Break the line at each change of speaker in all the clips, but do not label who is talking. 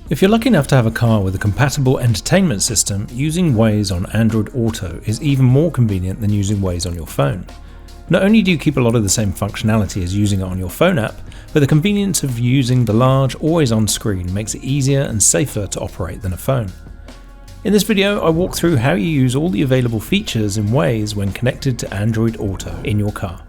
If you're lucky enough to have a car with a compatible entertainment system, using Waze on Android Auto is even more convenient than using Waze on your phone. Not only do you keep a lot of the same functionality as using it on your phone app, but the convenience of using the large, always-on screen makes it easier and safer to operate than a phone. In this video, I walk through how you use all the available features in Waze when connected to Android Auto in your car.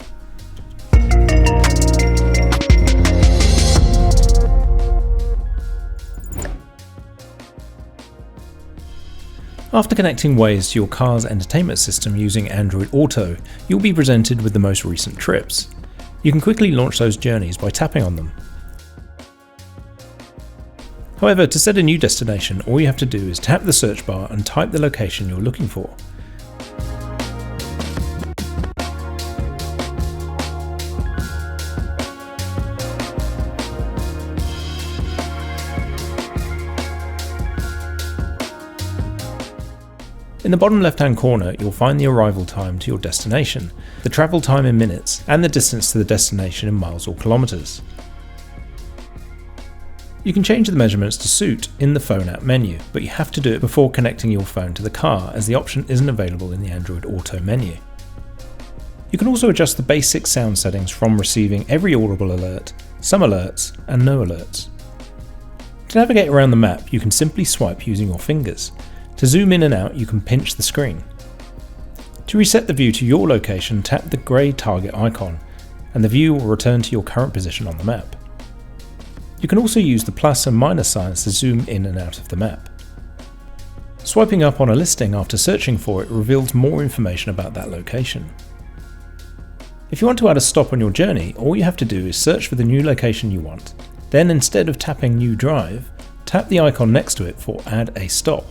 After connecting Waze to your car's entertainment system using Android Auto, you'll be presented with the most recent trips. You can quickly launch those journeys by tapping on them. However, to set a new destination, all you have to do is tap the search bar and type the location you're looking for. In the bottom left-hand corner, you'll find the arrival time to your destination, the travel time in minutes, and the distance to the destination in miles or kilometers. You can change the measurements to suit in the phone app menu, but you have to do it before connecting your phone to the car, as the option isn't available in the Android Auto menu. You can also adjust the basic sound settings from receiving every audible alert, some alerts, and no alerts. To navigate around the map, you can simply swipe using your fingers. To zoom in and out, you can pinch the screen. To reset the view to your location, tap the grey target icon, and the view will return to your current position on the map. You can also use the plus and minus signs to zoom in and out of the map. Swiping up on a listing after searching for it reveals more information about that location. If you want to add a stop on your journey, all you have to do is search for the new location you want. Then, instead of tapping New Drive, tap the icon next to it for Add a Stop.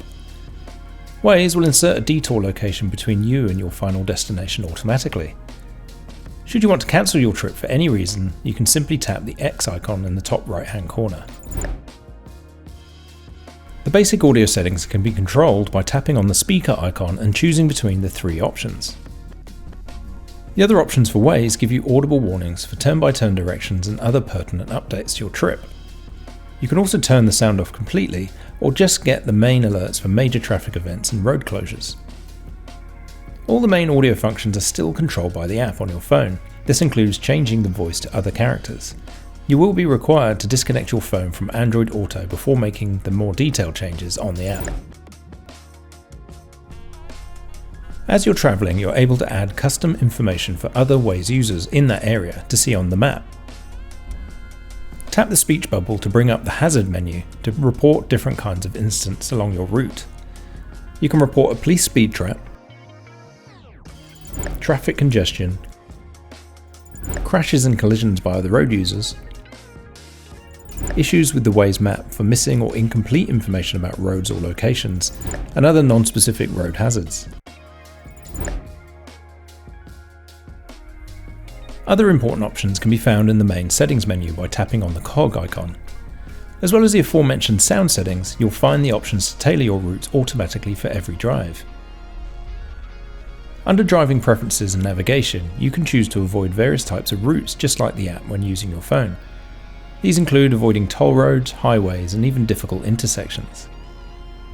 Waze will insert a detour location between you and your final destination automatically. Should you want to cancel your trip for any reason, you can simply tap the X icon in the top right-hand corner. The basic audio settings can be controlled by tapping on the speaker icon and choosing between the three options. The other options for Waze give you audible warnings for turn-by-turn directions and other pertinent updates to your trip. You can also turn the sound off completely, or just get the main alerts for major traffic events and road closures. All the main audio functions are still controlled by the app on your phone. This includes changing the voice to other characters. You will be required to disconnect your phone from Android Auto before making the more detailed changes on the app. As you're travelling, you're able to add custom information for other Waze users in that area to see on the map. Tap the speech bubble to bring up the hazard menu to report different kinds of incidents along your route. You can report a police speed trap, traffic congestion, crashes and collisions by other road users, issues with the Waze map for missing or incomplete information about roads or locations, and other non-specific road hazards. Other important options can be found in the main settings menu by tapping on the cog icon. As well as the aforementioned sound settings, you'll find the options to tailor your routes automatically for every drive. Under driving preferences and navigation, you can choose to avoid various types of routes just like the app when using your phone. These include avoiding toll roads, highways, and even difficult intersections.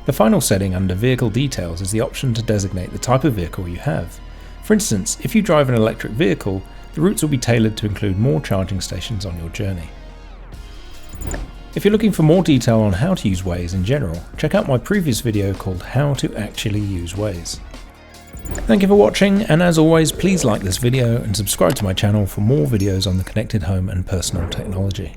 The final setting under vehicle details is the option to designate the type of vehicle you have. For instance, if you drive an electric vehicle, the routes will be tailored to include more charging stations on your journey. If you're looking for more detail on how to use Waze in general, check out my previous video called How to Actually Use Waze. Thank you for watching, and as always, please like this video and subscribe to my channel for more videos on the connected home and personal technology.